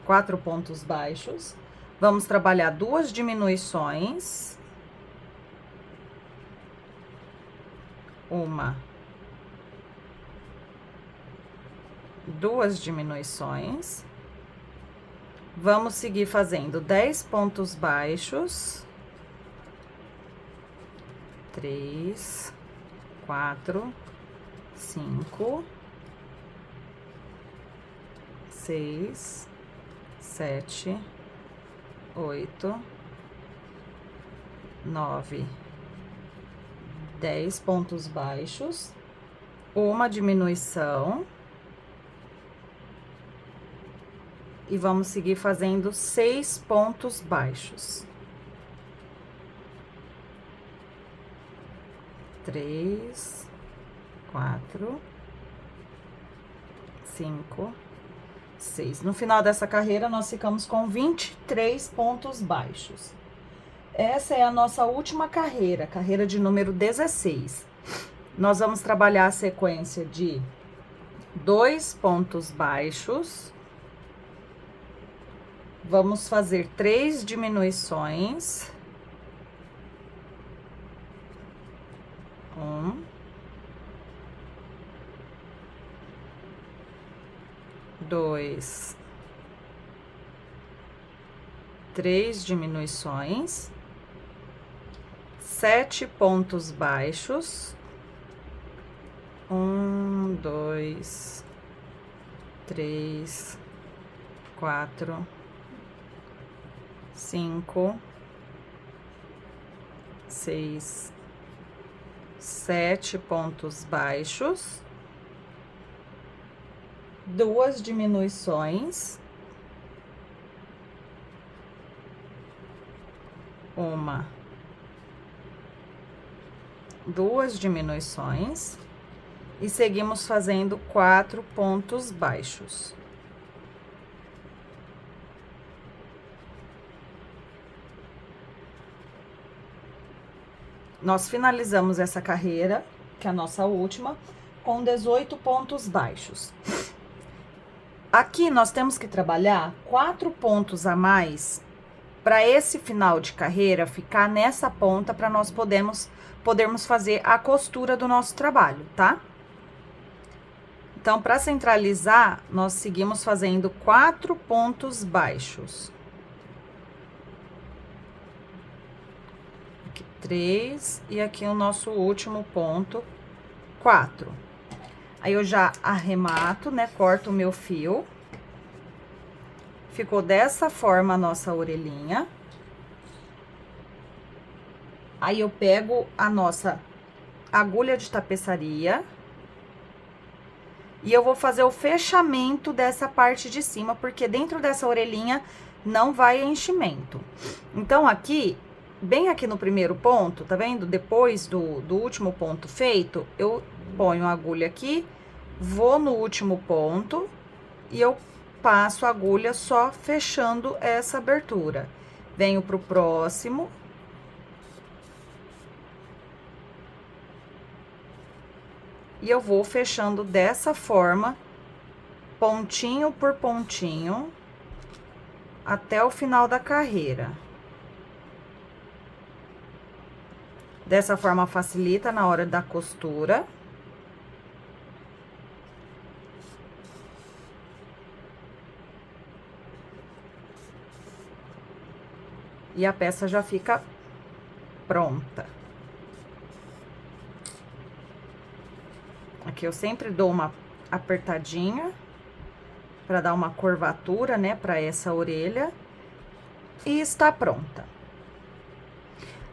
4 pontos baixos. Vamos trabalhar 2 diminuições. Uma, 2 diminuições. Vamos seguir fazendo 10 pontos baixos. 3, 4, 5, 6, 7, 8, 9, 10 pontos baixos, uma diminuição. E vamos seguir fazendo 6 pontos baixos. 3, 4, 5, 6. No final dessa carreira, nós ficamos com 23 pontos baixos. Essa é a nossa última carreira, carreira de número 16. Nós vamos trabalhar a sequência de 2 pontos baixos. Vamos fazer 3 diminuições. 1, 2, 3 diminuições, 7 pontos baixos. 1, 2, 3, 4, 5, 6, 7 pontos baixos, 2 diminuições, uma, 2 diminuições, e seguimos fazendo 4 pontos baixos. Nós finalizamos essa carreira, que é a nossa última, com 18 pontos baixos. Aqui nós temos que trabalhar 4 pontos a mais para esse final de carreira ficar nessa ponta para nós podermos fazer a costura do nosso trabalho, tá? Então, para centralizar, nós seguimos fazendo 4 pontos baixos. 3, e aqui o nosso último ponto, 4. Aí, eu já arremato, né? Corto o meu fio. Ficou dessa forma a nossa orelhinha. Aí, eu pego a nossa agulha de tapeçaria. E eu vou fazer o fechamento dessa parte de cima, porque dentro dessa orelhinha não vai enchimento. Então, aqui... Bem aqui no primeiro ponto, tá vendo? Depois do último ponto feito, eu ponho a agulha aqui, vou no último ponto e eu passo a agulha só fechando essa abertura. Venho pro próximo. E eu vou fechando dessa forma, pontinho por pontinho, até o final da carreira. Dessa forma facilita na hora da costura. E a peça já fica pronta. Aqui eu sempre dou uma apertadinha para dar uma curvatura, né, para essa orelha. E está pronta.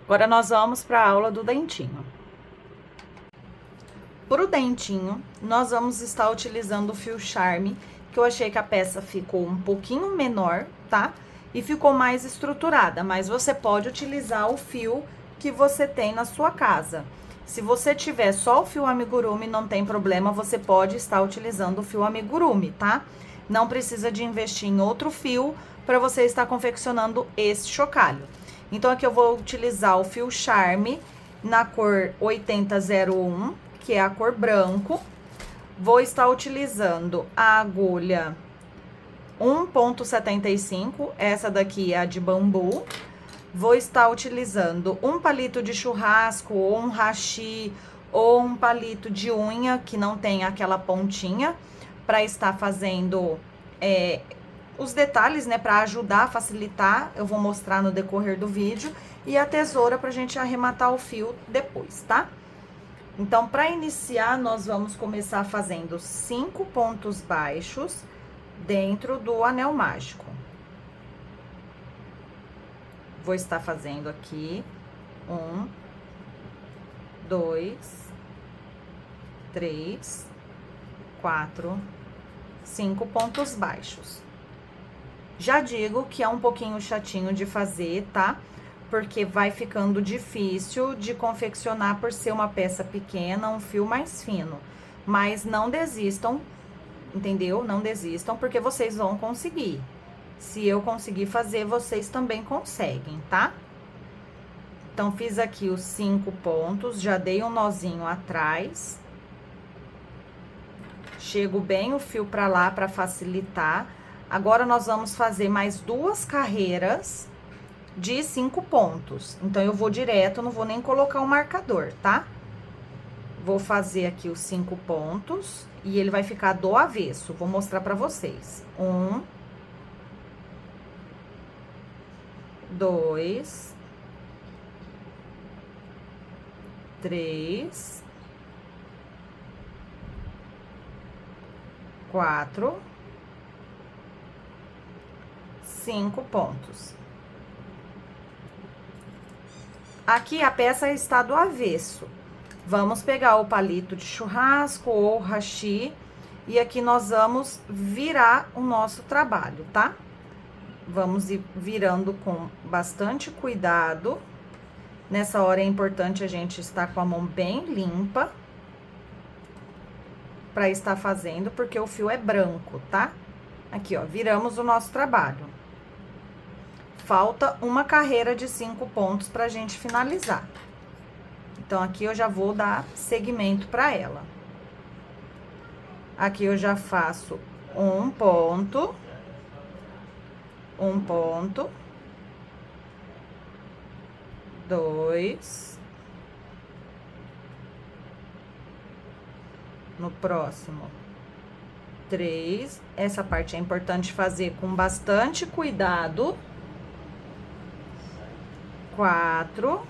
Agora nós vamos para a aula do dentinho. Para o dentinho, nós vamos estar utilizando o fio charme, que eu achei que a peça ficou um pouquinho menor, tá? E ficou mais estruturada, mas você pode utilizar o fio que você tem na sua casa. Se você tiver só o fio amigurumi, não tem problema, você pode estar utilizando o fio amigurumi, tá? Não precisa de investir em outro fio para você estar confeccionando esse chocalho. Então, aqui eu vou utilizar o fio charme na cor 8001, que é a cor branco. Vou estar utilizando a agulha 1,75, essa daqui é a de bambu. Vou estar utilizando um palito de churrasco, ou um hashi, ou um palito de unha, que não tem aquela pontinha, para estar fazendo os detalhes, né, para ajudar a facilitar. Eu vou mostrar no decorrer do vídeo. E a tesoura pra gente arrematar o fio depois, tá? Então, para iniciar, nós vamos começar fazendo 5 pontos baixos dentro do anel mágico. Vou estar fazendo aqui 1, 2, 3, 4, 5 pontos baixos. Já digo que é um pouquinho chatinho de fazer, tá? Porque vai ficando difícil de confeccionar por ser uma peça pequena, um fio mais fino. Mas não desistam, entendeu? Não desistam, porque vocês vão conseguir. Se eu conseguir fazer, vocês também conseguem, tá? Então, fiz aqui os 5 pontos, já dei um nozinho atrás. Chego bem o fio pra lá pra facilitar. Agora, nós vamos fazer mais 2 carreiras de 5 pontos. Então, eu vou direto, não vou nem colocar o marcador, tá? Vou fazer aqui os 5 pontos e ele vai ficar do avesso. Vou mostrar pra vocês. 1, 2, 3, 4, 5 pontos. Aqui a peça está do avesso. Vamos pegar o palito de churrasco ou hashi e aqui nós vamos virar o nosso trabalho, tá? Vamos ir virando com bastante cuidado. Nessa hora é importante a gente estar com a mão bem limpa para estar fazendo, porque o fio é branco, tá? Aqui, ó, viramos o nosso trabalho. Falta uma carreira de 5 pontos pra gente finalizar. Então, aqui eu já vou dar seguimento pra ela. Aqui eu já faço um ponto, dois, no próximo 3. Essa parte é importante fazer com bastante cuidado. 4,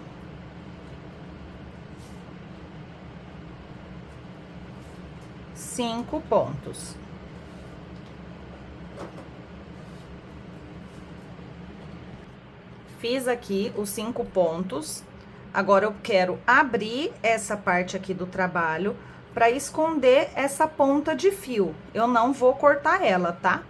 5 pontos. Fiz aqui os 5 pontos. Agora, eu quero abrir essa parte aqui do trabalho para esconder essa ponta de fio. Eu não vou cortar ela, tá?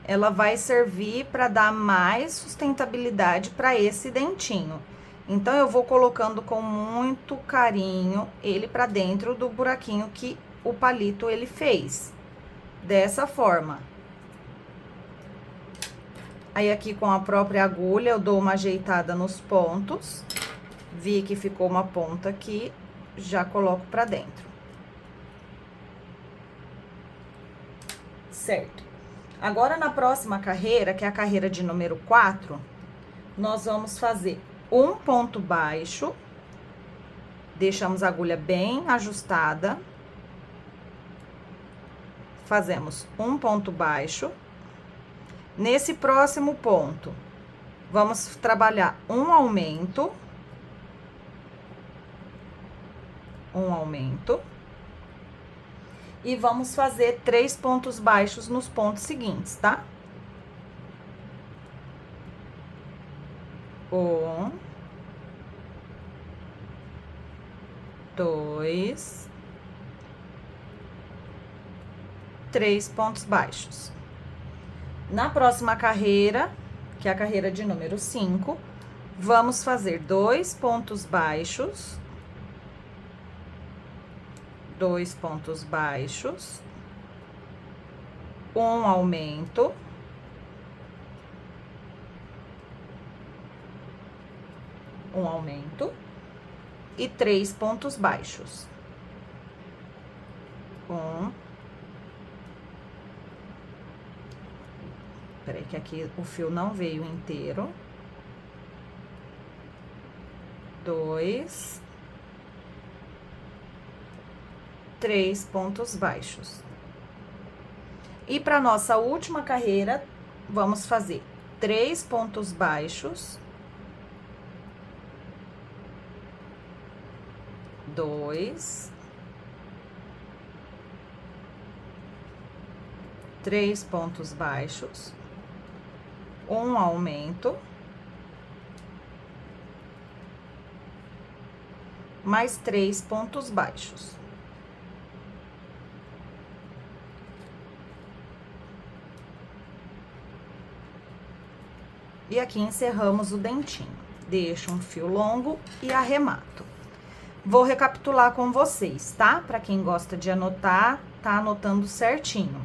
Ela vai servir para dar mais sustentabilidade para esse dentinho. Então, eu vou colocando com muito carinho ele para dentro do buraquinho que o palito ele fez. Dessa forma. Aí, aqui com a própria agulha, eu dou uma ajeitada nos pontos. Vi que ficou uma ponta aqui, já coloco pra dentro. Certo. Agora, na próxima carreira, que é a carreira de número 4, nós vamos fazer um ponto baixo. Deixamos a agulha bem ajustada. Fazemos um ponto baixo. Nesse próximo ponto, vamos trabalhar um aumento. Um aumento. E vamos fazer 3 pontos baixos nos pontos seguintes, tá? 1, 2, 3 pontos baixos. Na próxima carreira, que é a carreira de número 5, vamos fazer 2 pontos baixos. 2 pontos baixos. Um aumento. Um aumento. E 3 pontos baixos. 1. Peraí, que aqui o fio não veio inteiro. 2. 3 pontos baixos. E para nossa última carreira, vamos fazer 3 pontos baixos. 2. 3 pontos baixos. Um aumento. Mais 3 pontos baixos. E aqui encerramos o dentinho. Deixo um fio longo e arremato. Vou recapitular com vocês, tá? Para quem gosta de anotar, tá anotando certinho.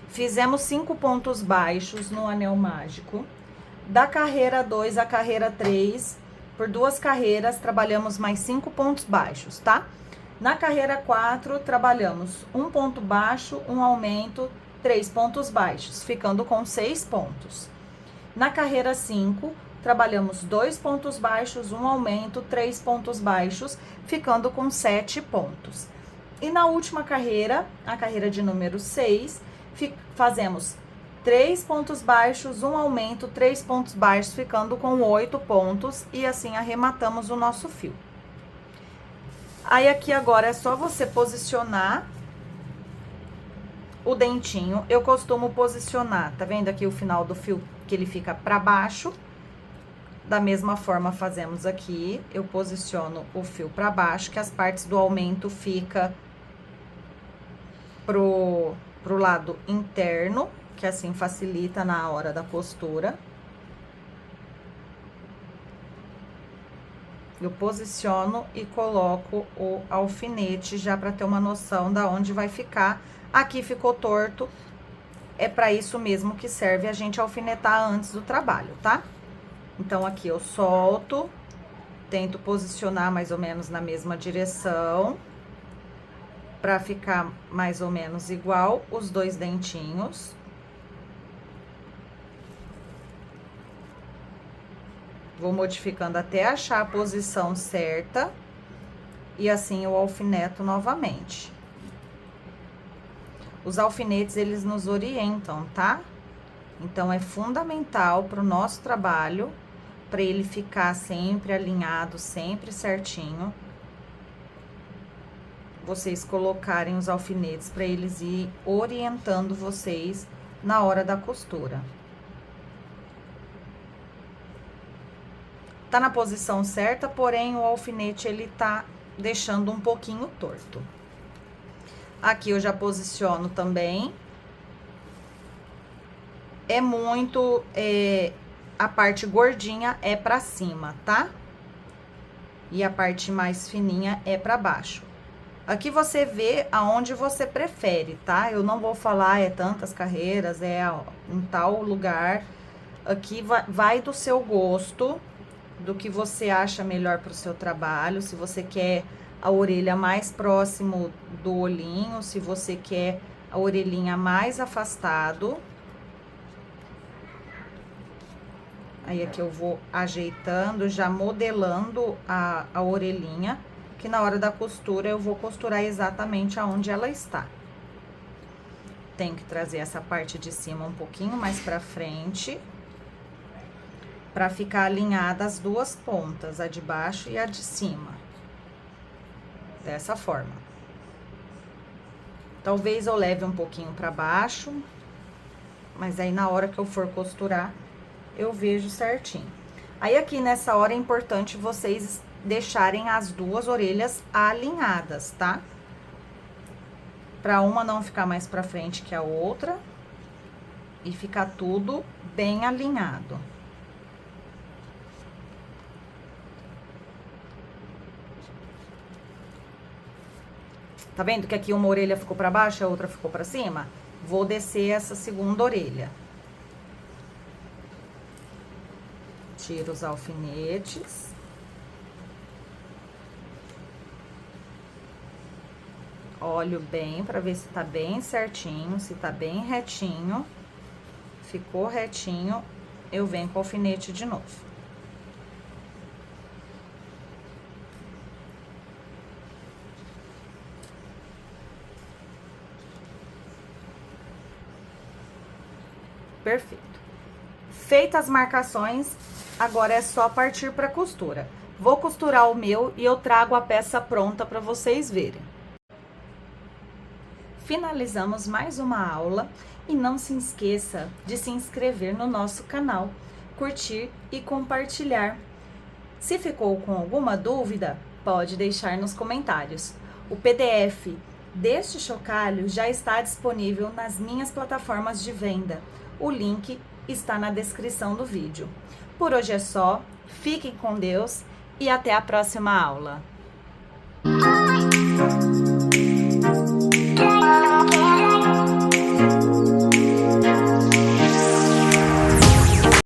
Fizemos 5 pontos baixos no anel mágico. Da carreira 2 à carreira 3, por 2 carreiras, trabalhamos mais 5 pontos baixos, tá? Na carreira 4, trabalhamos um ponto baixo, um aumento, 3 pontos baixos, ficando com 6 pontos. Na carreira 5, trabalhamos 2 pontos baixos, um aumento, 3 pontos baixos, ficando com 7 pontos. E na última carreira, a carreira de número 6, fazemos 3 pontos baixos, um aumento, 3 pontos baixos, ficando com 8 pontos, e assim arrematamos o nosso fio. Aí, aqui agora é só você posicionar o dentinho. Eu costumo posicionar, tá vendo aqui o final do fio, que ele fica pra baixo? Da mesma forma fazemos aqui, eu posiciono o fio pra baixo, que as partes do aumento fica pro lado interno, que assim facilita na hora da costura. Eu posiciono e coloco o alfinete já pra ter uma noção da onde vai ficar. Aqui ficou torto, é pra isso mesmo que serve a gente alfinetar antes do trabalho, tá? Então, aqui eu solto, tento posicionar mais ou menos na mesma direção, pra ficar mais ou menos igual os 2 dentinhos. Vou modificando até achar a posição certa, e assim eu alfineto novamente. Os alfinetes, eles nos orientam, tá? Então, é fundamental pro nosso trabalho, para ele ficar sempre alinhado, sempre certinho, vocês colocarem os alfinetes para eles ir orientando vocês na hora da costura. Tá na posição certa, porém o alfinete ele tá deixando um pouquinho torto. Aqui eu já posiciono também. É muito, a parte gordinha é pra cima, tá? E a parte mais fininha é pra baixo. Aqui você vê aonde você prefere, tá? Eu não vou falar é tantas carreiras, é em tal lugar. Aqui vai do seu gosto, do que você acha melhor para o seu trabalho. Se você quer a orelha mais próximo do olhinho, se você quer a orelhinha mais afastado. Aí aqui eu vou ajeitando, já modelando a orelhinha, que na hora da costura eu vou costurar exatamente aonde ela está. Tenho que trazer essa parte de cima um pouquinho mais pra frente, pra ficar alinhada as duas pontas, a de baixo e a de cima. Dessa forma. Talvez eu leve um pouquinho pra baixo, mas aí na hora que eu for costurar, eu vejo certinho. Aí aqui nessa hora é importante vocês deixarem as duas orelhas alinhadas, tá? Pra uma não ficar mais pra frente que a outra e ficar tudo bem alinhado. Tá vendo que aqui uma orelha ficou pra baixo, a outra ficou pra cima? Vou descer essa segunda orelha. Tiro os alfinetes. Olho bem pra ver se tá bem certinho, se tá bem retinho. Ficou retinho, eu venho com o alfinete de novo. Perfeito. Feitas as marcações, agora é só partir para costura. Vou costurar o meu e eu trago a peça pronta para vocês verem. Finalizamos mais uma aula e não se esqueça de se inscrever no nosso canal, curtir e compartilhar. Se ficou com alguma dúvida, pode deixar nos comentários. O PDF deste chocalho já está disponível nas minhas plataformas de venda. O link está na descrição do vídeo. Por hoje é só, fiquem com Deus e até a próxima aula.